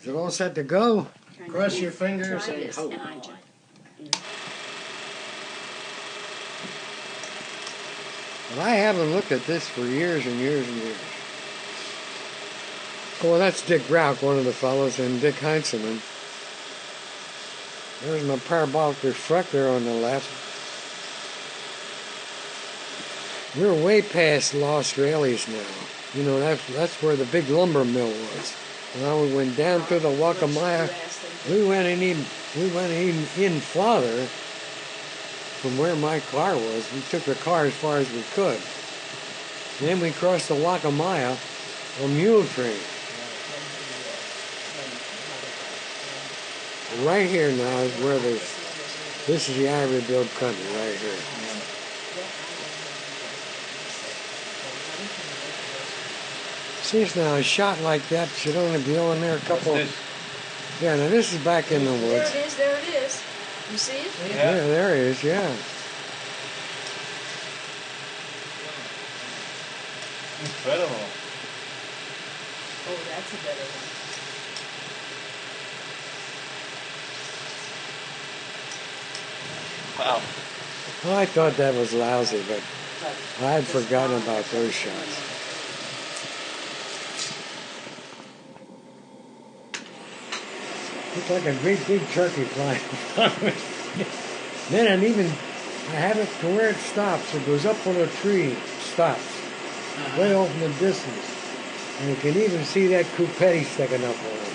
Is it all set to go? Cross your fingers and hope. Well, I haven't looked at this for years and years and years. Well, that's Dick Rauch, one of the fellows, and Dick Heinzelman. There's my parabolic reflector on the left. We're way past Lost Rallies now. You know, that's where the big lumber mill was. When we went down through the Wakamaya, we went in farther from where my car was. We took the car as far as we could. Then we crossed the Wakamaya on mule train. Right here now is where this is the Ivory Bill country right here. Since now a shot like that should only be on there a couple. Yeah, now this is back in the woods. There it is, there it is. You see it? Yeah, there it is, yeah. Incredible. Oh, that's a better one. Wow. Well, I thought that was lousy, but I had forgotten about those shots. Looks like a great big turkey flying. Then I have it to where it stops. It goes up on a tree, stops, way off in the distance. And you can even see that coupé sticking up on it.